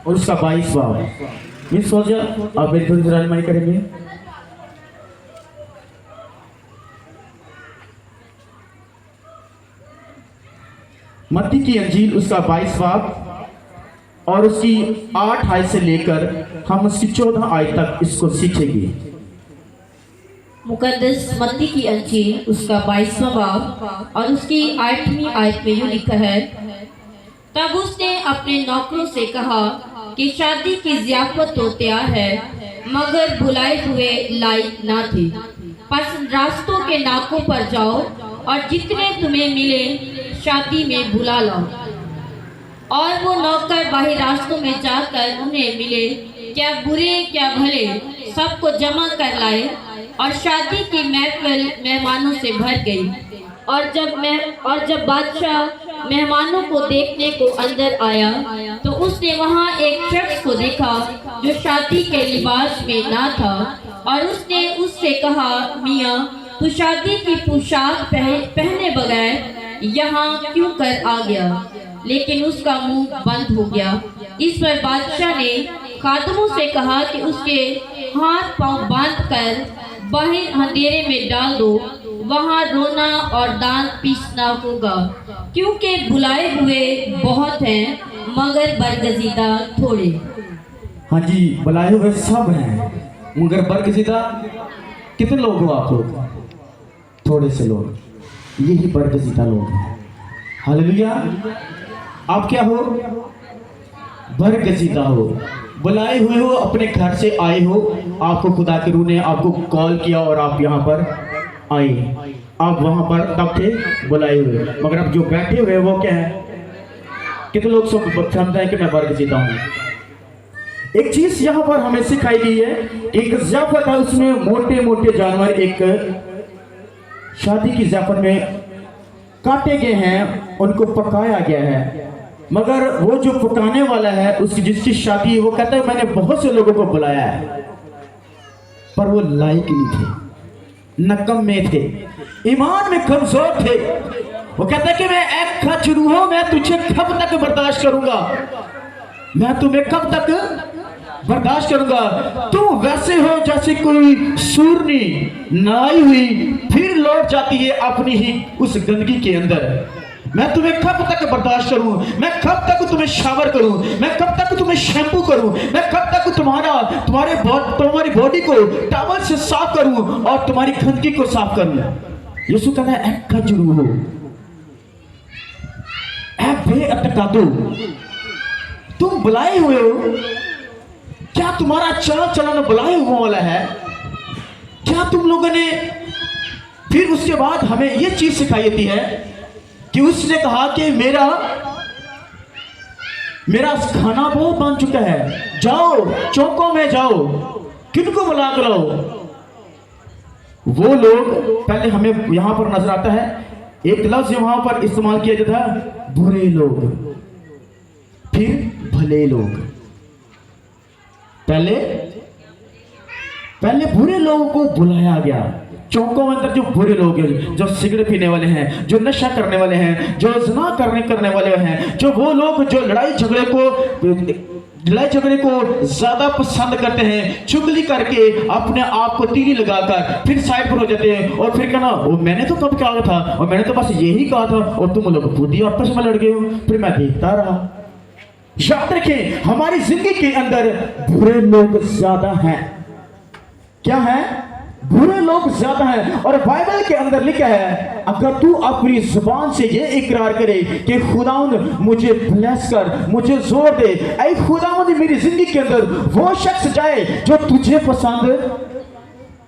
और उसका 22वां। मिस सोजा आप मेरी थोड़ी रहनुमाई करेंगे। मत्ती की अंजील उसका 22वां और उसकी 8 आयत से लेकर हम उसकी 14 आयत तक इसको सीखेंगे। मुकद्दस मत्ती की अंजील उसका 22वां बाब और उसकी 8वीं आयत में यूं लिखा है, तब उसने अपने नौकरों से कहा कि शादी की ज़ियाफ़त तो तैयार है, मगर बुलाए हुए लायक ना थे। बस रास्तों के नाकों पर जाओ और जितने तुम्हें मिले शादी में बुला लाओ। और वो नौकर बाहर रास्तों में जाकर उन्हें मिले, क्या बुरे क्या भले, सबको जमा कर लाए और शादी की महफिल मेहमानों से भर गई। और जब बादशाह मेहमानों को देखने को अंदर आया तो उसने वहाँ एक शख्स को देखा जो शादी के लिबास में ना था, और उसने उससे कहा, मियाँ तू शादी की पोशाक पहने बगैर यहाँ क्यों कर आ गया? लेकिन उसका मुंह बंद हो गया। इस पर बादशाह ने खादमों से कहा कि उसके हाथ पांव बांधकर बाहर अंधेरे में डाल दो, वहाँ रोना और दांत पीसना होगा, क्योंकि बुलाए हुए बहुत हैं मगर बरगजीदा थोड़े। हाँ जी, बुलाए हुए सब हैं मगर बरगजीदा कितने लोग हो आप लोग? थोड़े से लोग, यही बरगजीदा लोग हैं। हालेलुया। आप क्या हो? बरगजीदा हो, बुलाए हुए हो, अपने घर से आए हो, आपको खुदा के रूह ने आपको कॉल किया और आप यहाँ पर आए। आप वहाँ पर तब थे बुलाए हुए, मगर अब जो बैठे हुए वो क्या है? कितने लोग समझते हैं कि मैं बरगजीदा हूँ? एक चीज यहाँ पर हमें सिखाई गई है, एक ज़ियाफ़त है, उसमें मोटे मोटे जानवर एक शादी की ज़ियाफ़त में काटे गए हैं, उनको पकाया गया है, मगर वो जो पकाने वाला है उसकी जिसकी शादी है वो कहता है मैंने बहुत से लोगों को बुलाया है, पर वो लायक नहीं थे, नकम्मे थे, ईमान में कमजोर थे। वो कहता है कि मैं एक खच रूह हूं, मैं तुझे कब तक बर्दाश्त करूंगा, मैं तुम्हें कब तक बर्दाश्त करूंगा? तुम वैसे हो जैसे कोई सूरनी नहाई हुई फिर लौट जाती है अपनी ही उस गंदगी के अंदर। मैं तुम्हें कब तक बर्दाश्त करूं? मैं कब तक तुम्हें शावर करूं? मैं कब तक तुम्हें शैम्पू करूं? मैं कब तक तुम्हारी बॉडी को टॉवल से साफ करूं और तुम्हारी गंदगी को साफ करूं? यीशु कहता है एक खजरू हो, एक बेअतकादो, तुम बुलाए हुए हो, क्या तुम्हारा चलन चलन बुलाए हुआ वाला है? क्या तुम लोगों ने? फिर उसके बाद हमें यह चीज सिखाई जाती है कि उसने कहा कि मेरा खाना बहुत बन चुका है, जाओ चौकों में जाओ, किनको बुला कर लाओ। वो लोग पहले हमें यहां पर नजर आता है, एक लफ्ज वहां पर इस्तेमाल किया जाता है, बुरे लोग, फिर भले लोग। पहले बुरे लोगों को बुलाया गया, चौकों में अंदर जो बुरे लोग हैं, जो सिगरेट पीने वाले हैं, जो नशा करने वाले हैं, जो ज़िना करने वाले हैं, जो वो लोग जो लड़ाई झगड़े को ज्यादा पसंद करते हैं, चुगली करके अपने आप को तीली लगाकर फिर साइड पर हो जाते हैं और फिर कहना वो मैंने तो कब कहा था और मैंने तो बस यही कहा था और तुम लोग खुद ही आपस में लड़ गए हो, फिर मैं देखता रहा। याद रखें, हमारी जिंदगी के अंदर बुरे लोग ज्यादा हैं। क्या है? बुरे लोग ज्यादा हैं। और बाइबल के अंदर लिखा है, अगर तू अपनी जुबान से ये इकरार करे कि खुदावंद मुझे ब्लेस कर, मुझे जोर दे, ऐ खुदावंद मेरी जिंदगी के अंदर वो शख्स जाए जो तुझे पसंद।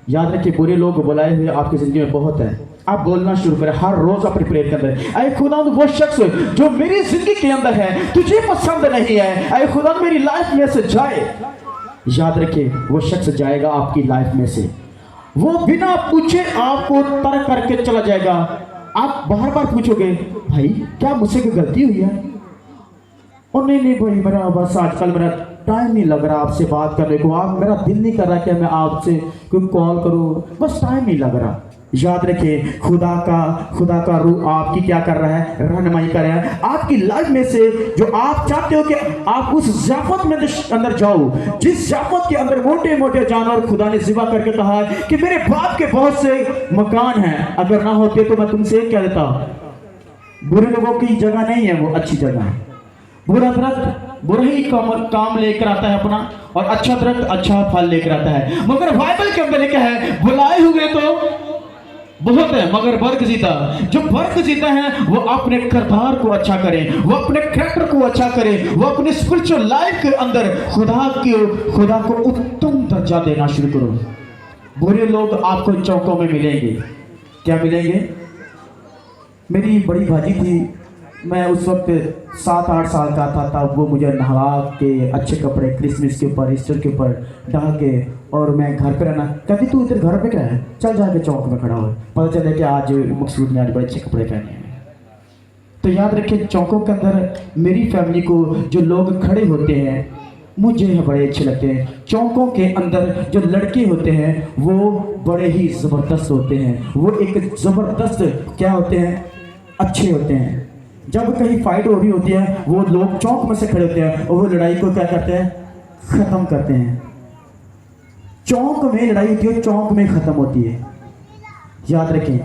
याद रखिए, बुरे लोग बुलाए हुए आपकी जिंदगी में बहुत है। आप बोलना शुरू करें हर रोज अपने प्रेयर के अंदर, ऐ खुदावंद वो शख्स जो मेरी जिंदगी के अंदर है, तुझे पसंद नहीं है, ऐ खुदावंद मेरी लाइफ में से जाए। याद रखिए, वो शख्स जाएगा आपकी लाइफ में से, वो बिना पूछे आपको तर्क करके चला जाएगा। आप बार बार पूछोगे, भाई क्या मुझसे कोई गलती हुई है? और नहीं भाई, मेरा बस आजकल मेरा टाइम नहीं लग रहा आपसे बात करने को, आप मेरा दिल नहीं कर रहा कि मैं आपसे कोई कॉल करूं, बस टाइम नहीं लग रहा। याद रखिए, खुदा का रूह आपकी क्या कर रहा है, रहनुमाई कर रहा है आपकी लाइफ में से। जो आप चाहते हो कि आप उस ज़ियाफत में अंदर जाओ, जिस ज़ियाफत के अंदर मोटे मोटे जानवर खुदा ने ज़िबा करके कहा है कि मेरे बाप के बहुत से मकान हैं, अगर ना होते तो मैं तुमसे क्या देता। बुरे लोगों की जगह नहीं है वो, अच्छी जगह है। बुरा दरख्त बुरा ही काम लेकर आता है अपना, और अच्छा दरख्त अच्छा फल लेकर आता है। मगर बाइबल के अंदर लिखा है, बुलाए हुए तो बहुत है मगर बरगजीदा। जो बरगजीदा है वो अपने किरदार को अच्छा करे, वो अपने कैरेक्टर को अच्छा करे, वो अपने स्पिरिचुअल लाइफ के अंदर खुदा को उत्तम दर्जा देना शुरू करो। बुरे लोग आपको चौकों में मिलेंगे। क्या मिलेंगे? मेरी बड़ी भाजी थी, मैं उस वक्त 7-8 साल का था, तब वो मुझे नहला के अच्छे कपड़े क्रिसमस के ऊपर, ईस्टर के ऊपर डाल के, और मैं घर पे रहना, कहती तू इधर घर पे क्या है, चल जाके चौक में खड़ा हो। पता चले कि आज मकसूद ने आज बड़े अच्छे कपड़े पहने हैं। तो याद रखिए, चौकों के अंदर मेरी फैमिली को जो लोग खड़े होते हैं मुझे बड़े अच्छे लगते हैं। चौकों के अंदर जो लड़के होते हैं वो बड़े ही ज़बरदस्त होते हैं, वो एक ज़बरदस्त क्या होते हैं, अच्छे होते हैं। जब कहीं फाइट हो रही होती है वो लोग चौक में से खड़े होते हैं और वो लड़ाई को क्या करते हैं, ख़त्म करते हैं। चौक में लड़ाई होती है, चौक में ख़त्म होती है। याद रखें,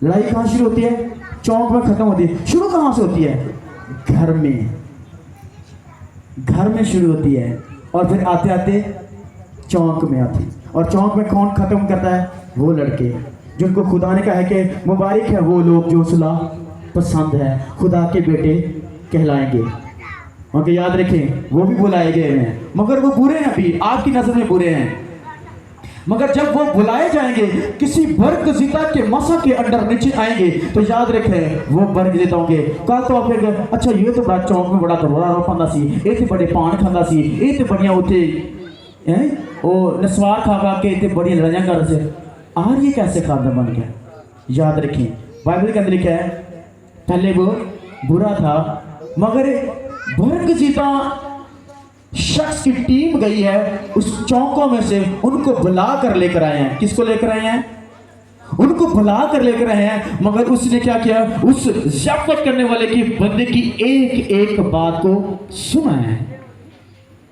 लड़ाई कहाँ शुरू होती है, चौक में ख़त्म होती है। शुरू कहाँ से होती है, घर में शुरू होती है, और फिर आते आते चौक में आती। और चौक में कौन ख़त्म करता है, वो लड़के जिनको खुदा ने कहा है कि मुबारक है वो लोग जो सुलह पसंद है, खुदा के बेटे कहलाएंगे। और याद रखें, वो भी बुलाए गए हैं, मगर वो बुरे हैं, भी आपकी नज़र में बुरे हैं। मगर जब वो बुलाए जाएंगे, किसी बरगजीदा के मसा के अंडर नीचे आएंगे, तो याद रखें वो बरगजीदा होंगे। कल तो आप फिर अच्छा ये तो बड़ा चौक में बड़ा दरबार पाता सी, ये तो बड़े पान खांदा सी, ये तो बढ़िया उठे वो नस्वार खा के इतने बड़ी लड़ाइयाँ कर से, और ये कैसे खादा बन गया। याद रखें, बाइबल के अंदर लिखा है पहले वो बुरा था, मगर बरगजीदा शख्स की टीम गई है उस चौकों में से, उनको बुला कर लेकर आए हैं। किसको लेकर आए हैं, उनको बुला कर लेकर आए हैं। मगर उसने क्या किया, उस ज़ियाफत करने वाले की बंदे की एक एक बात को सुना है।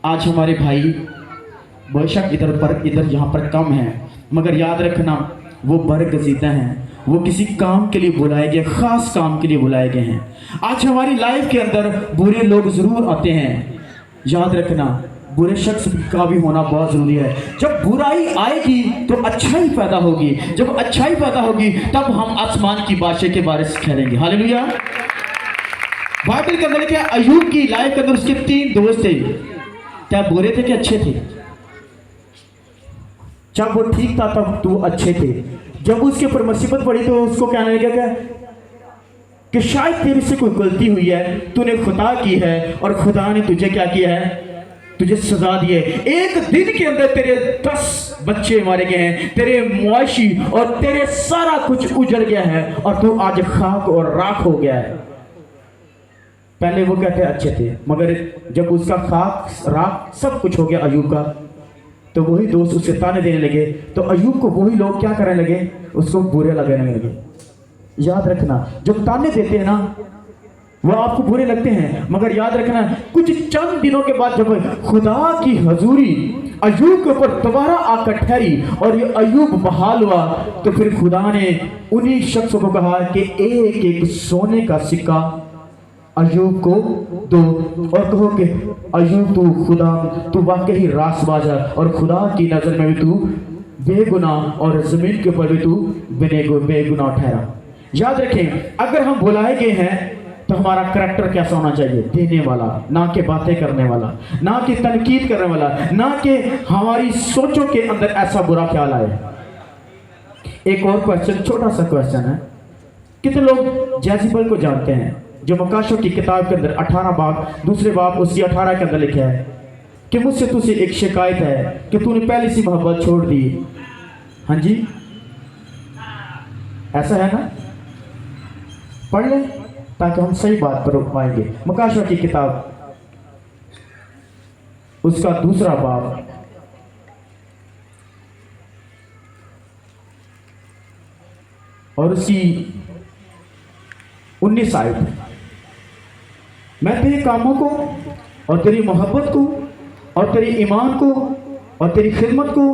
आज हमारे भाई बेशक इधर यहाँ पर कम है, मगर याद रखना वो बरगजीदा हैं, वो किसी काम के लिए बुलाए गए, खास काम के लिए बुलाए गए हैं। आज हमारी लाइफ के अंदर बुरे लोग जरूर आते हैं। याद रखना, बुरे शख्स का भी होना बहुत जरूरी है। जब बुराई आएगी तो अच्छाई पैदा होगी, जब अच्छाई पैदा होगी तब हम आसमान की बादशाह के बारे में करेंगे। हालेलुया। बाइबल के अंदर क्या, अय्यूब की लाइफ के अंदर उसके 3 दोस्त थे। क्या बुरे थे, क्या अच्छे थे? जब वो ठीक था तब तो अच्छे थे। जब उसके ऊपर मुसीबत पड़ी तो उसको कहने लगा क्या कि शायद तेरे से कोई गलती हुई है, तूने खुदा की है और खुदा ने तुझे क्या किया है, तुझे सजा दी है। एक दिन के अंदर तेरे 10 बच्चे मारे गए हैं, तेरे मुआशी और तेरे सारा कुछ उजड़ गया है, और तू आज खाक और राख हो गया है। पहले वो कहते अच्छे थे, मगर जब उसका खाक राख सब कुछ हो गया अय्यूब का, तो वही दोस्त उससे ताने देने लगे। तो अय्यूब को वही लोग क्या करने लगे, उसको बुरे लगने लगे। याद रखना, जो ताने देते हैं ना वो आपको बुरे लगते हैं, मगर याद रखना कुछ चंद दिनों के बाद जब खुदा की हजूरी अय्यूब के ऊपर दोबारा आकर ठहरी और ये अय्यूब बहाल हुआ, तो फिर खुदा ने उन्हीं शख्सों को कहा कि एक एक सोने का सिक्का अय्यूब को दो, और कहो कि अय्यूब तू वाकई ही रासबाज है, और खुदा की नज़र में भी तू बेगुनाह, और ज़मीन के ऊपर भी तू बेगुनाह ठहरा। याद रखें, अगर हम बुलाए गए हैं तो हमारा करैक्टर कैसा होना चाहिए, देने वाला, ना कि बातें करने वाला, ना कि तनकीद करने वाला, ना कि हमारी सोचों के अंदर ऐसा बुरा ख्याल आए। एक और क्वेश्चन, छोटा सा क्वेश्चन है, कितने लोग जेज़ेबेल को जानते हैं, जो मकाशों की किताब के अंदर 18 बाब दूसरे बाब उसकी 18 के अंदर लिखा है कि मुझसे तुझसे एक शिकायत है कि तूने पहली सी मोहब्बत छोड़ दी। हाँ जी, ऐसा है ना, पढ़ लें ताकि हम सही बात पर पाएंगे। मकाशों की किताब उसका दूसरा बाब और उसकी 19 आयत। मैं तेरे कामों को और तेरी मोहब्बत को और तेरी ईमान को और तेरी खिदमत को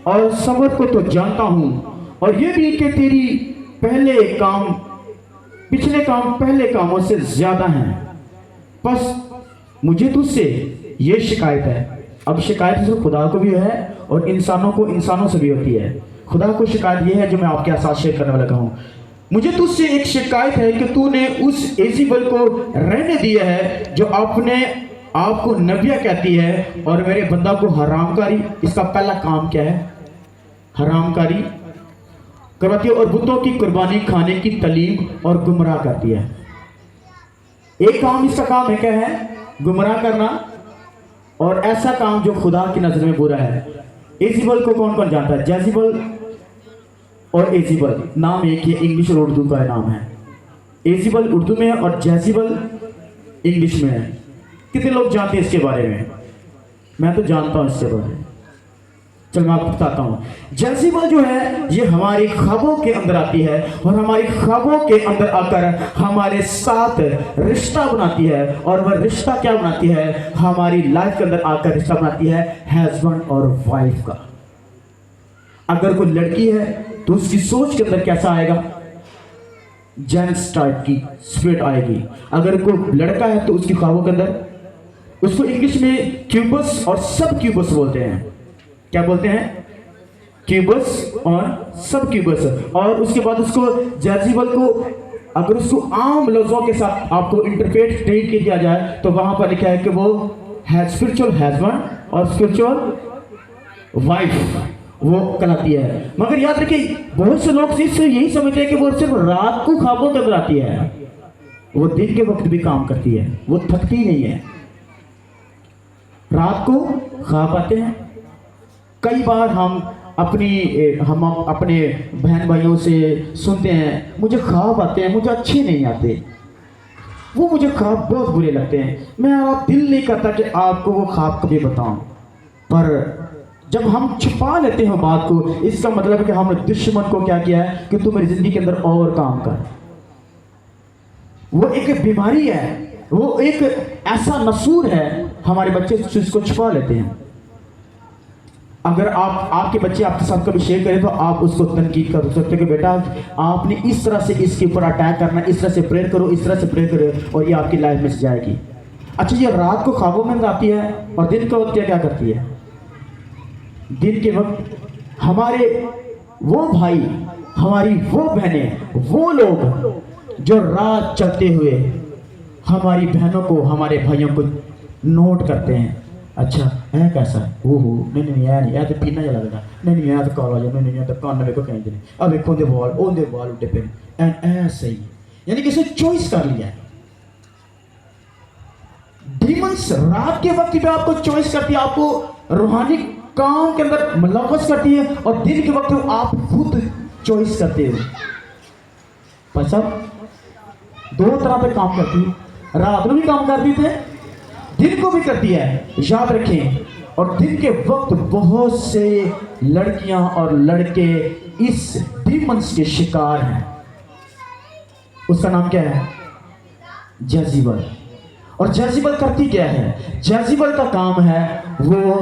और सब्र को तो जानता हूं, और ये भी कि तेरी पिछले काम पहले कामों से ज्यादा हैं। बस मुझे तुझसे ये शिकायत है। अब शिकायत सिर्फ खुदा को भी है और इंसानों को इंसानों से भी होती है। खुदा को शिकायत ये है जो मैं आपके साथ शेयर करने वाला हूँ। मुझे तुझसे एक शिकायत है कि तूने उस एजेबल को रहने दिया है जो अपने आप को नबिया कहती है और मेरे बंदा को हरामकारी। इसका पहला काम क्या है? हरामकारी करवाती है और बुतों की कुर्बानी खाने की तलीम और गुमराह करती है। एक काम इसका काम है, क्या है? गुमराह करना, और ऐसा काम जो खुदा की नजर में बुरा है। एजेबल को कौन कौन जानता है? जेजेबल और एजेबल नाम एक ही, इंग्लिश और उर्दू का नाम है। एजेबल उर्दू में है और जेजेबल इंग्लिश में है। कितने लोग जानते हैं इसके बारे में? मैं तो जानता हूं इसके बारे में। चल मैं आपको बताता हूं। जेजेबल जो है ये हमारी ख्वाबों के अंदर आती है और हमारी ख्वाबों के अंदर आकर हमारे साथ रिश्ता बनाती है। और वह रिश्ता क्या बनाती है? हमारी लाइफ के अंदर आकर रिश्ता बनाती है हस्बैंड और वाइफ का। अगर कोई लड़की है तो उसकी सोच के अंदर कैसा आएगा? जेंट्स टाइप की स्पिरिट आएगी। अगर कोई लड़का है तो उसकी ख्वाबों के अंदर, उसको इंग्लिश में क्यूबस और सब क्यूबस बोलते हैं। क्या बोलते हैं? क्यूबस और सब क्यूबस। और उसके बाद उसको जेजेबल को, अगर उसको आम लफ्जों के साथ आपको इंटरप्रेट किया जाए तो वहां पर लिखा है कि वो है स्पिरिचुअल हस्बैंड और स्पिरिचुअल वाइफ वो कहलाती है। मगर याद रखिए, बहुत से लोग सिर्फ यही समझते हैं कि वो सिर्फ रात को ख्वाबों के अंदर आती है। वो दिन के वक्त भी काम करती है, वो थकती नहीं है। रात को ख्वाब आते हैं। कई बार हम अपने बहन भाइयों से सुनते हैं, मुझे ख्वाब आते हैं, मुझे अच्छे नहीं आते, वो मुझे ख्वाब बहुत बुरे लगते हैं। मैं आप दिल नहीं करता कि आपको वो ख्वाब कभी बताऊं, पर जब हम छुपा लेते हैं बात को, इसका मतलब है कि हमने दुश्मन को क्या किया है कि तू मेरी जिंदगी के अंदर और काम कर। वो एक बीमारी है, वो एक ऐसा नसूर है, हमारे बच्चे इसको छुपा लेते हैं। अगर आपके बच्चे आपके साथ कभी शेयर करें तो आप उसको तनकीद कर सकते हो कि बेटा आपने इस तरह से इसके ऊपर अटैक करना, इस तरह से प्रेयर करो, इस तरह से प्रेयर करो, और ये आपकी लाइफ में से जाएगी। अच्छा, ये रात को ख्वाबों में आती है और दिन के वक्त क्या करती है? दिन के वक्त हमारे वो भाई, हमारी वो बहनें, वो लोग जो रात चलते हुए हमारी बहनों को, हमारे भाइयों को नोट करते हैं। अच्छा है कैसा? ओहो नहीं यार, या तो पीना जा लगेगा, नहीं या तो कॉल आ जाए, नहीं या तो कान मेरे को कहीं नहीं, अब एक ओंदे बाल उठे पे एंड ऐसे ही, यानी कि उसने चॉइस कर लिया है। डीमंस रात के वक्त भी आपको चॉइस करती है, आपको रूहानी काम के अंदर मुलव्वस करती है, और दिन के वक्त आप खुद चॉइस करते हो। पर सब दो तरह पे काम करती है, रात में भी काम करती थे, दिन को भी करती है, याद रखें। और दिन के वक्त बहुत से लड़कियां और लड़के इस डीमंस के शिकार हैं। उसका नाम क्या है? जेजेबल। और जेजेबल करती क्या है? जेजेबल का काम है वो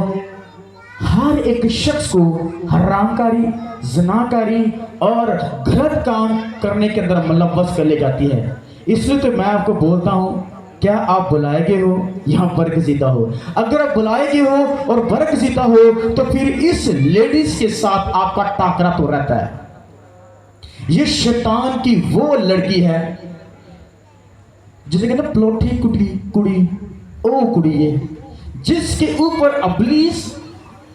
हर एक शख्स को हरामकारी, ज़नाकारी और गलत काम करने के अंदर मुलव्वस कर ले जाती है। इसलिए तो मैं आपको बोलता हूं, क्या आप बुलाए गए हो यहाँ बरगज़ीदा हो? अगर आप बुलाए गए हो और बरगज़ीदा हो तो फिर इस लेडीज के साथ आपका टाकरा तो रहता है। ये शैतान की वो लड़की है जिसे कहते हैं प्लोठी कुड़ी ओ कुड़ी, ये जिसके ऊपर अबलीस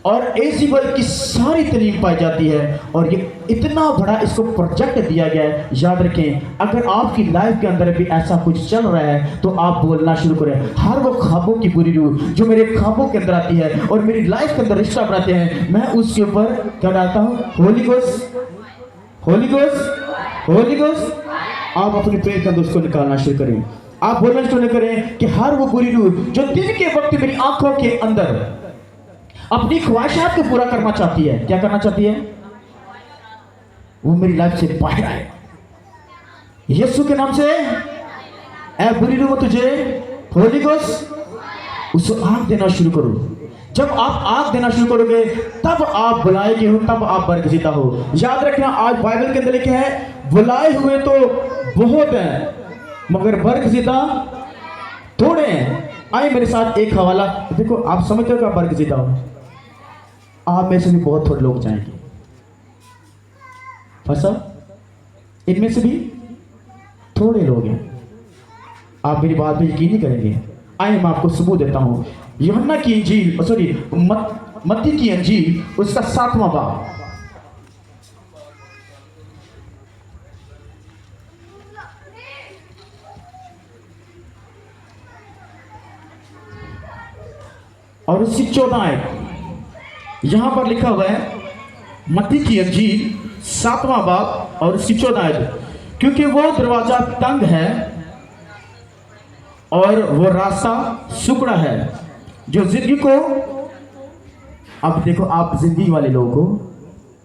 और एजेबल की सारी तलीम पाई जाती है। और ये इतना बड़ा इसको प्रोजेक्ट दिया गया है। याद रखें, अगर आपकी लाइफ के अंदर भी ऐसा कुछ चल रहा है तो आप बोलना शुरू करें, हर वो ख्वाबों की बुरी रूह जो मेरे ख्वाबों के अंदर आती है और मेरी लाइफ के अंदर रिश्ता बनाते हैं, मैं उसके ऊपर क्या डालता हूँ? Holi ghost, Holi ghost, Holi ghost. आप अपनी प्रेयर के अंदर उसको निकालना शुरू करें। आप बोलना शुरू करें कि हर वो बुरी रूह जो दिन के वक्त मेरी आंखों के अंदर अपनी ख्वाहिशात को पूरा करना चाहती है, क्या करना चाहती है? वो मेरी लाइफ से बाहर आए, यीशु के नाम से ए बुरी रूह तुझे होली गोस्ट उसको आग देना शुरू करो। जब आप आग देना शुरू करोगे तब आप बुलाए गए हो, तब आप बरगजीता हो। याद रखना, आज बाइबल के अंदर लिखा है बुलाए हुए तो बहुत हैं मगर बरगजीता थोड़े हैं। आए मेरे साथ एक हवाला देखो, आप समझते हो क्या बरगजीता हो? आप में से भी बहुत थोड़े लोग जाएंगे, फंसा इनमें से भी थोड़े लोग हैं। आप मेरी बात पे यकीन नहीं करेंगे। आइए मैं आपको सबूत देता हूं। यूहन्ना की इंजील मत्ती की इंजील उसका 7वां बाब, और उसकी 14 आयत यहां पर लिखा हुआ है। मत्ती की इंजील 7वां बाब और उसकी 14 आयत। क्योंकि वो दरवाजा तंग है और वो रास्ता सुकड़ा है जो जिंदगी को, अब देखो आप जिंदगी वाले लोगों को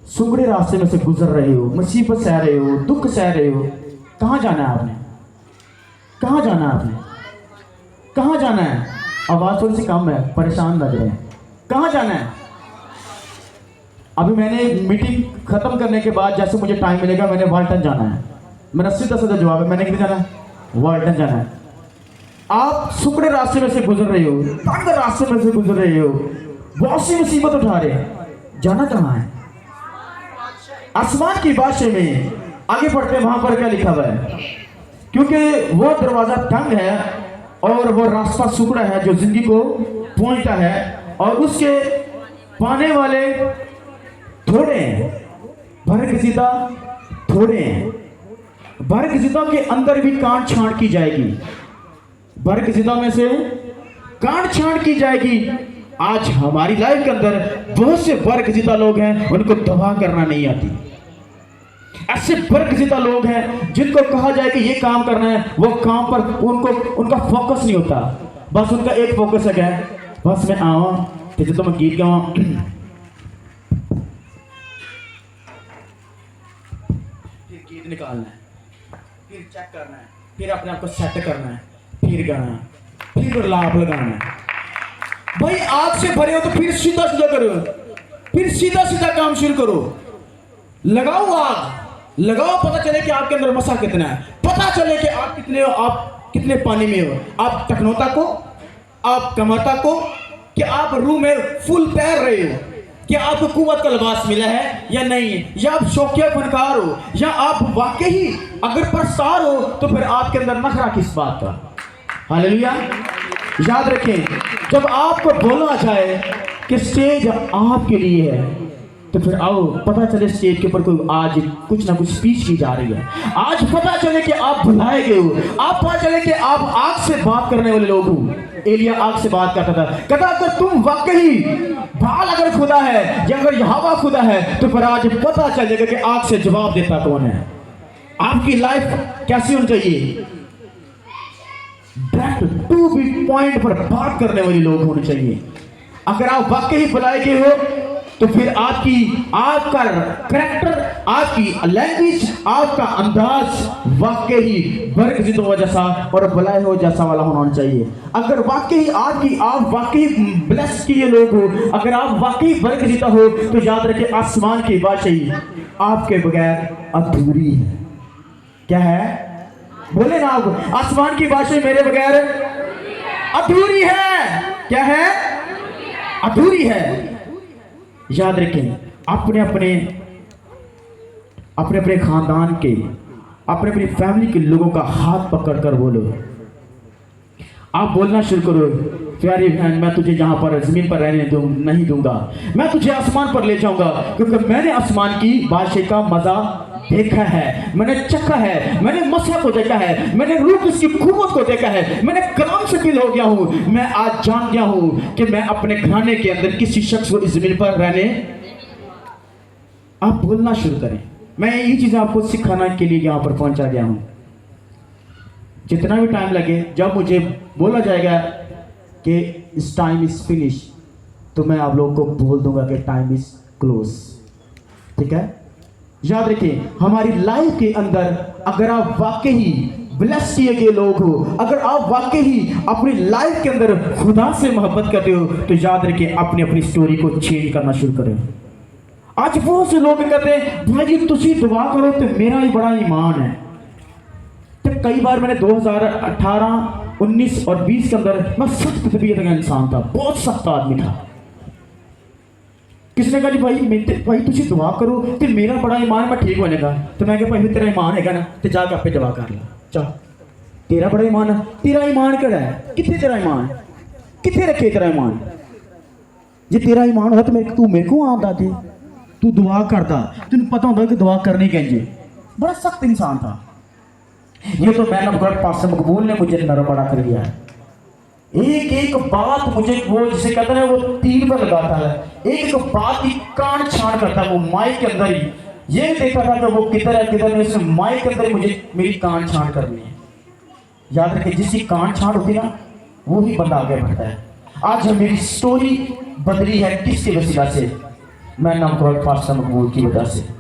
सुकड़े रास्ते में से गुजर रहे हो, मुसीबत सह रहे हो, दुख सह रहे हो। कहां जाना है आपने? कहां जाना है आपने? कहां जाना है? आवाज थोड़ी सी कम है, परेशान लग रहे हैं। कहां जाना है? अभी मैंने मीटिंग खत्म करने के बाद जैसे मुझे टाइम मिलेगा मैंने वाल्टन जाना है। मेरा सीधा सीधा जवाब है, मैंने किधर जाना है? वाल्टन जाना है। आप सुकड़े रास्ते में से गुजर रहे हो, तंग रास्ते में से गुजर रहे हो, बहुत सी मुसीबत उठा रहे हैं। जाना कहां है? आसमान की बादशाह में। आगे बढ़ते हैं, वहां पर क्या लिखा हुआ है? क्योंकि वो दरवाजा तंग है और वो रास्ता सुकड़ा है जो जिंदगी को पहुंचता है और उसके पाने वाले थोड़े हैं। बरगजीता थोड़े हैं। बरगजीता के अंदर भी कांट छांट की जाएगी। बरगजीता में से कांट छांट की जाएगी। आज हमारी लाइफ के अंदर बहुत से बरगजीता लोग हैं, उनको तबाह करना नहीं आती। ऐसे बरगजीता लोग हैं जिनको कहा जाए कि ये काम करना है, वो काम पर उनका फोकस नहीं होता। बस उनका एक फोकस है क्या? बस मैं आवा तो मैं गीत गावा, फिर गीत निकालना है, फिर चेक करना है, फिर अपने आप को सेट करना है, फिर गाना, फिर लाभ लगाना है। भाई आग से भरे हो तो फिर सीधा सीधा करो, फिर सीधा सीधा काम शुरू करो। लगाओ आग, लगाओ, पता चले कि आपके अंदर मसा कितना है, पता चले कि आप कितने हो, आप कितने पानी में हो, आप टकनोता को, आप कमाता को, कि आप रूह में फुल तैर रहे हो, कि आपको कुव्वत का लिबास मिला है या नहीं, या आप शौकिया फनकार हो, या आप वाकई अगर प्रस्तार हो तो फिर आपके अंदर नखरा किस बात का? हालेलुया। याद रखें, जब आपको बोला जाए कि स्टेज आपके लिए है तो फिर आओ, पता चले स्टेज के ऊपर कोई आज कुछ ना कुछ स्पीच की जा रही है। आज पता चले कि आप बुलाए गए हो, आप पता चले कि आप आग से बात करने वाले लोग हो। एलिया आग से बात करता था, कहता अगर तुम वाकई बाल अगर खुदा है या अगर यहोवा खुदा है तो फिर आज पता चलेगा कि आग से जवाब देता कौन है। आपकी लाइफ कैसी होनी चाहिए? डायरेक्ट टू बी पॉइंट पर बात करने वाले लोग होने चाहिए। अगर आप वाकई बुलाए गए हो तो फिर आपका करैक्टर, आपकी लैंग्वेज, आपका अंदाज वाकई बरगजीता जैसा और बुलाए हो जैसा वाला होना चाहिए। अगर वाकई आप वाकई ब्लेस किए लोग हो, अगर आप वाकई बरगजीता हो तो याद रखिए आसमान की बादशाही आपके बगैर अधूरी है। क्या है? बोले ना आप, आसमान की बादशाही मेरे बगैर अधूरी है। क्या है? अधूरी है। याद रखें, अपने अपने खानदान के, अपने फैमिली के लोगों का हाथ पकड़कर बोलो। आप बोलना शुरू करो, प्यारी बहन मैं तुझे जहां पर जमीन पर रहने नहीं दूंगा, मैं तुझे आसमान पर ले जाऊंगा, क्योंकि मैंने आसमान की बादशाही का मजा देखा है, मैंने चखा है, मैंने मसा को देखा है, मैंने रूप उसकी कुव्वत को देखा है, मैंने कलाम से फील हो गया हूं। मैं आज जान गया हूं कि मैं अपने घराने के अंदर किसी शख्स को इस जमीन पर रहने। आप बोलना शुरू करें। मैं यही चीजें आपको सिखाने के लिए यहां पर पहुंचा गया हूं। जितना भी टाइम लगे, जब मुझे बोला जाएगा कि इस टाइम इज फिनिश तो मैं आप लोगों को बोल दूंगा कि टाइम इज क्लोज। ठीक है? याद रखें, हमारी लाइफ के अंदर अगर आप वाकई ब्लेस किए गए लोग हो, अगर आप वाकई अपनी लाइफ के अंदर खुदा से मोहब्बत करते हो, तो याद रखें अपनी अपनी स्टोरी को चेंज करना शुरू करें। आज बहुत से लोग कहते हैं भाई जी तुसी दुआ करो तो मेरा ही बड़ा ईमान है। तो कई बार मैंने 2018, 19 और 20 के अंदर मैं सख्त तबीयत का इंसान था, बहुत सख्त आदमी था। किसने कहा जी भाई तुसी दुआ करो तो मेरा बड़ा ईमान मैं ठीक होने का। तो मैं कहा भाई तेरा ईमान है ना, तो जाके आपे दुआ कर ला। चल तेरा बड़ा ईमान है, तेरा ईमान केड़ा है, कितने तेरा ईमान, कितने रखे तेरा ईमान। जे तेरा ईमान हो तो तू मेरे को आंदा दे, तू दुआ करता, तेन पता होता कि दुआ करनी कैसे। बड़ा सख्त इंसान था। ये तो मैन ऑफ गॉड पास्टर मकबूल ने मुझे नरम बड़ा कर दिया है। एक एक बात मुझे, वो जिसे कहते हैं वो तीर पर लगाता है, एक एक बात की कान छान करता है। वो माइक के अंदर ही ये देखता था कि वो किधर है किधर नहीं, उसने माइक के अंदर ही मुझे मेरी कान छान करनी है। याद रखिए जिसकी कान छान होती ना वो ही बंदा आगे बढ़ता है। आज मेरी स्टोरी बदली है किसकी वसीला से, मैन ऑफ गॉड पास्टर मकबूल की वजह से।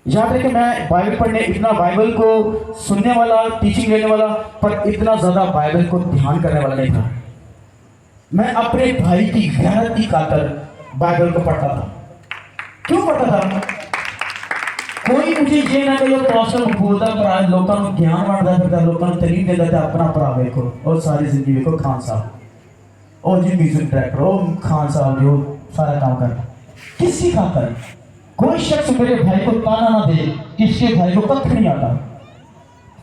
याद रखे मैं बाइबल पढ़ने इतना, बाइबल को सुनने वाला, टीचिंग लेने वाला, पर इतना ज्यादा बाइबल को ध्यान करने वाला नहीं था। मैं अपने भाई की गैरत की खातर बाइबल को पढ़ता था। क्यों पढ़ता था? कोई मुझे ये ना कहो पास्टर बोलता पर लोगों को ज्ञान बांटता फिरता, लोगों को तलीम देता था अपना भरा वेखो और सारी जिंदगी वेखो खान साहब और जी म्यूजिक डायरेक्टर और खान साहब जो सारा काम करता, किसी खातर कोई शख्स मेरे भाई को ताना ना दे कि इसके भाई को कख नहीं आता।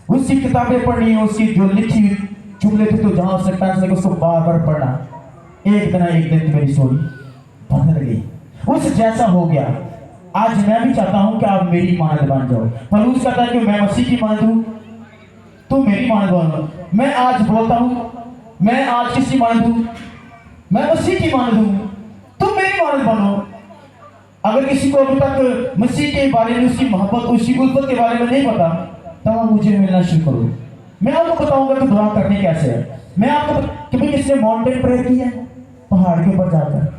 उसकी किताबें पढ़नी, उसकी जो लिखी जुमले थे तो जहां से पेंसिल लेके उसको बार बार पढ़ना। एक दिन मेरी स्टोरी बदल गई, उस जैसा हो गया। आज मैं भी चाहता हूं कि आप मेरी मानद बन जाओ। पलूस कहता है कि मैं मसीह की मानद हूं, तुम मेरी मानद बनो। मैं आज बोलता हूं मैं आज किसकी मानद हूं, मैं मसीह की मानद हूं, तुम मेरी मानद बनो। अगर किसी को अभी तक मसीह के बारे में, उसकी मोहब्बत, उसकी उल्फत के बारे में नहीं पता, तब आप मुझे मिलना शुरू करो। मैं आपको बताऊंगा कि दुआ करनी कैसे है। मैं आपको कभी किसने माउंटेन प्रेयर की है, पहाड़ के ऊपर जाकर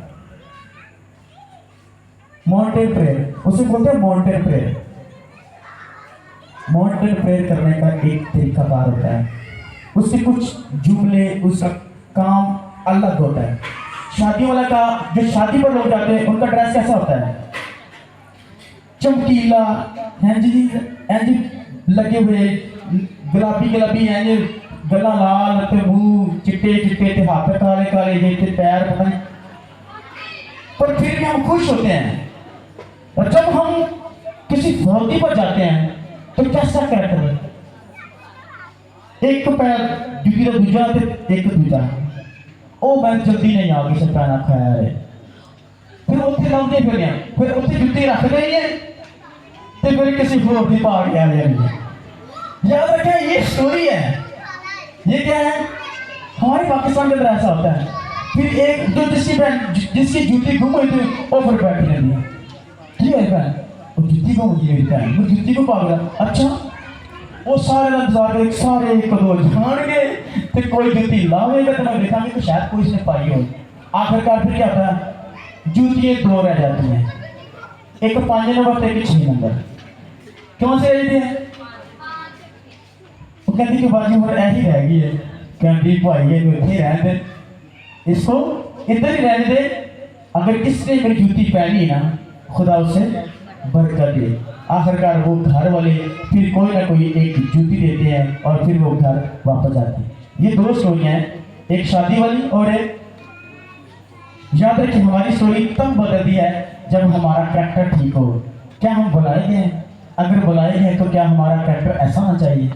माउंटेन प्रेयर, उसे बोलते हैं माउंटेन प्रेयर। माउंटेन प्रेयर करने का एक तरीकाकार होता है, उससे कुछ जुमले, उसका काम अलग होता है। शादी वाला का, जो शादी पर लोग जाते हैं उनका ड्रेस कैसा होता है, चमकीला जी लगे हुए, गुलाबी गला लाल, मुंह चिट्टे चिट्टे, हाथ काले काले, पैर पता नहीं, पर फिर भी हम खुश होते हैं। और जब हम किसी फौजी पर जाते हैं तो कैसा कैरेक्टर है, एक पैर जूती का दूजा एक दूजा, ओ मैं जल्दी नहीं आ गई पैना खाया है। फिर उत्थे लाउंदे फिर उत्थे जुत्ती रख गई है तो फिर किसी होर की पा गया है। याद रखें ये स्टोरी है, ये क्या है, हमारे पाकिस्तान के अंदर ऐसा होता है। फिर एक जो जिसकी जूती गुम हुई थी वो फिर बैठी रहती है, ठीक है बहन वो जूती गुम हुई मेरी बहन, वो जूती को पा गया। अच्छा वो सारे सारे एक दो जान गए तो कोई जूती लावेगा तो मैं देखा कि शायद कोई इसने पाई हो। आखिरकार फिर क्या होता है, जूतियाँ दो रह जाती हैं, एक 5 नंबर एक 6 नंबर। क्यों से रहती है? वो कहती कि बाजी उम्र ऐसी रह गई है, कहती भाई ये इतने रहने दे, इसको इधर ही रहने दे। अगर किसने मेरी जूती पहनी ना खुदा उसे बरकत दे। आखिरकार वो घर वाले फिर कोई ना कोई एक जूती देते हैं और फिर वो घर वापस आते हैं। ये 2 स्टोरियाँ हैं, एक शादी वाली और एक, याद रखिए हमारी स्टोरी तब बदलती है जब हमारा कैरेक्टर ठीक हो। क्या हम बुलाए गए हैं? अगर बुलाए गए तो क्या हमारा कैरेक्टर ऐसा होना चाहिए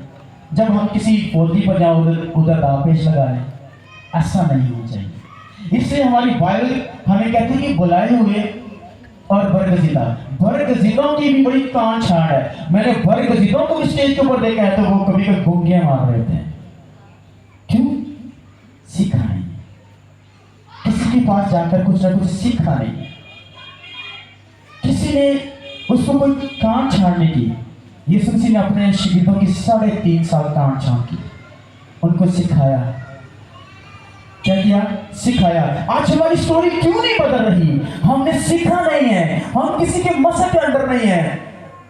जब हम किसी फौजी पर जाओ उधर दापेश लगा लें? ऐसा नहीं होना चाहिए। इसलिए हमारी बाइबल हमें कहती है कि बुलाए हुए और बरगज़िदों की भी बड़ी कान छाड़ है। मैंने बरगज़िदों को स्टेज के ऊपर देखा है तो वो कभी कभी घूंगियां मार रहे थे। क्यों? सीखा नहीं, किसी के पास जाकर कुछ ना कुछ सीखा नहीं, किसी ने उसको कोई कान छाड़ने की। यीशु मसीह ने अपने शिगिर्दों की 3.5 साल कान छाड़ की, उनको सिखाया। क्या किया? किया? सिखाया। आज हमारी स्टोरी क्यों नहीं बदल रही? हमने सीखा नहीं है, हम किसी के मसक के अंडर नहीं है।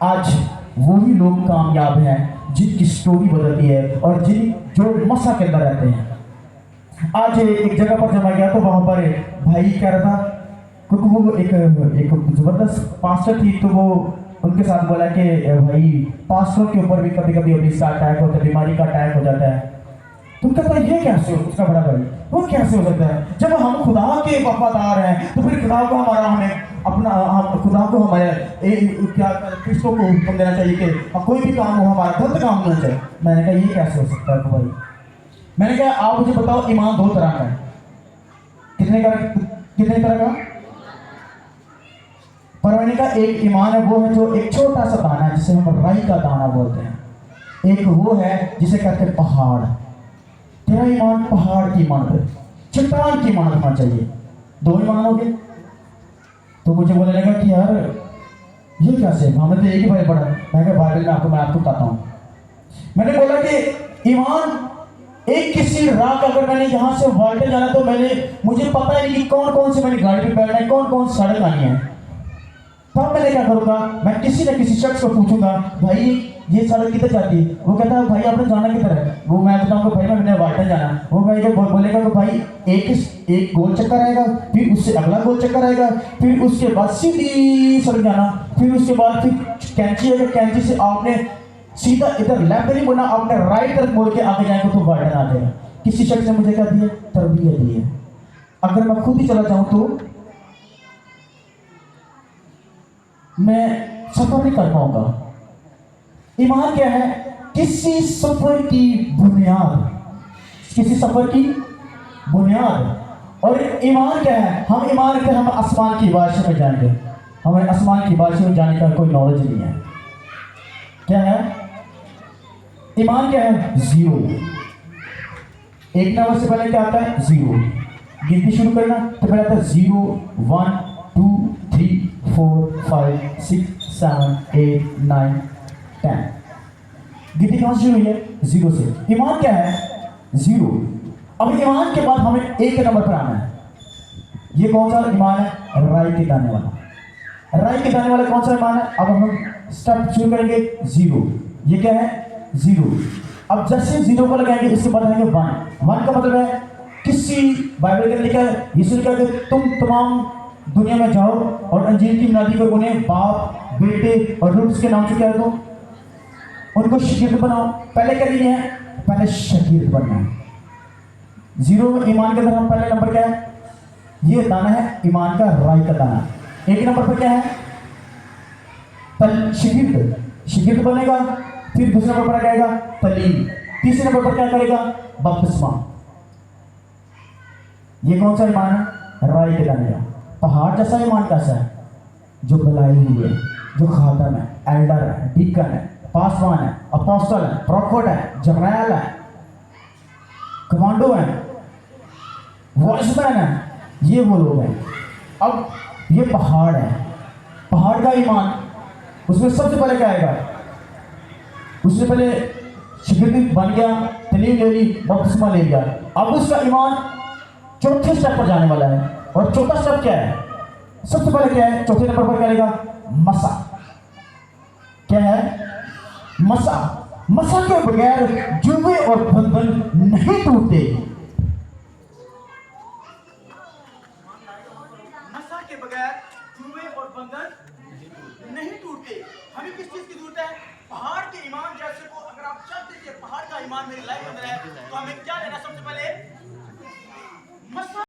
आज वही लोग कामयाब हैं जिनकी स्टोरी बदलती है और जो मसा के अंदर रहते हैं। आज एक जगह पर जब मैं गया तो वहां पर भाई कह रहा था, क्योंकि वो एक जबरदस्त पास्टर थी, तो वो उनके साथ बोला कि भाई पास्टरों के ऊपर भी कभी कभी इसका अटैक होता है, बीमारी का अटैक हो जाता है। तुम कहता है ये कैसे हो? उसका बड़ा भाई, वो कैसे हो सकता है? जब हम खुदा के वफादार हैं तो फिर खुदा को हम खुदा को हमारे क्या किसको को हुक्म देना चाहिए कि कोई भी काम हो हमारा गलत काम होना चाहिए। मैंने कहा ये कैसे हो सकता है भाई? मैंने कहा आप मुझे बताओ, ईमान दो तरह का है। कितने तरह का? पर मैंने कहा एक ईमान है वो है जो एक छोटा सा दाना है, जिसे हम राई का दाना बोलते हैं। एक वो है जिसे कहते हैं पहाड़। तेरा ईमान पहाड़ की ईमान है, चट्टान की ईमान होना चाहिए। दो ईमान हो गए। तो मुझे बोलने लगा कि यार ये कैसे? हमें तो एक ही भाई पढ़ा। मैं कहा बाइबल में मैं आपको बताता हूँ। मैंने बोला कि ईमान एक किसी रात, अगर मैंने यहाँ से वाल्टे जाना तो मुझे पता है कि कौन कौन से मैंने गाड़ी पे बैठना है, कौन कौन सड़क आनी है। तब मैंने क्या करूँगा, मैं किसी न किसी शख्स को पूछूंगा भाई ये सड़क किधर जाती है? वो कहता है भाई आपने जाना किधर है? वो मैं बताऊंगा भाई मैंने वाल्टन जाना। वो भाई को बोलेगा तो भाई एक गोल चक्कर आएगा, फिर उससे अगला गोल चक्कर आएगा, फिर उसके बाद सीधी सड़क जाना, फिर उसके बाद फिर कैंची है, कैंची से आपने सीधा इधर लेफ्ट नहीं मुड़ना, आपने राइट तरफ मुड़ के आगे जाएंगे तो वाल्टन आ जाएगा। किसी शख्स ने मुझे क्या दिया? तरबियत दी है। अगर मैं खुद ही चला जाऊं तो मैं सफर नहीं कर पाऊंगा। ईमान क्या है? किसी सफर की बुनियाद, किसी सफर की बुनियाद। और ईमान क्या है? हम ईमान रखते हैं हम आसमान की बारिश में जाएंगे। हमें आसमान की बारिश में जाने का कोई नॉलेज नहीं है। क्या है ईमान? क्या है? जीरो। एक नंबर से पहले क्या आता है? जीरो। गिनती शुरू करना तो पहले आता है 0 1 2 3 4 5 6 7 8 9 10। गिनती कहां से शुरू हुई है? जीरो से। ईमान क्या है? जीरो। अब ईमान के बाद हमें एक नंबर पर आना है। ये कौन सा ईमान है? राई के दाने वाला। राई के दाने वाला कौन सा ईमान है? अब हम स्टेप शुरू करेंगे जीरो। ये क्या है? जीरो। अब जैसे जीरो को लगाएंगे इसके बाद आएंगे 1। 1 का मतलब है किसी बाइबल के लिखा है, यीशु ने कहा कि तुम तमाम दुनिया में जाओ और अंजील की नदी को उन्हें बाप बेटे और रूह के नाम से क्या दो, उनको शागिर्द बनाओ। पहले क्या लिए है? पहले शागिर्द बनना है। जीरो में ईमान के अंदर हम पहले नंबर क्या है? ये दाना है ईमान का, राई का दाना। एक नंबर पर क्या है? शागिर्द। शागिर्द बनेगा। फिर दूसरे नंबर पर क्या आएगा? तलीम। तीसरे नंबर पर क्या करेगा? बपतिस्मा। ये कौन सा ईमान है? राई के दाने का। पहाड़ जैसा ईमान कैसा है? जो बुलाई हुई है, जो खातम है, एल्डर है, डीकन है, पासवान है, अपोस्टल है, प्रॉफिट है, जर्नैल है, कमांडो है, वॉचमैन है, ये वो लोग हैं। अब ये पहाड़ है, पहाड़ का ईमान। उसमें सबसे पहले क्या आएगा? उससे पहले शागिर्द बन गया, तलीम ले ली, बपतिस्मा ले लिया। अब उसका ईमान चौथे स्टेप पर जाने वाला है। और चौथा स्टेप क्या है? सबसे पहले क्या है? चौथे नंबर पर क्या लेगा? मसा। क्या है? मसा। मसा के बगैर जुए और बंधन नहीं टूटते। मसा के बगैर जुए और बंधन नहीं टूटते। हमें किस चीज की जरूरत है? पहाड़ के ईमान जैसे को अगर आप चाहते थे पहाड़ का ईमान मेरी लाइफ में है तो हमें क्या लेना? सबसे पहले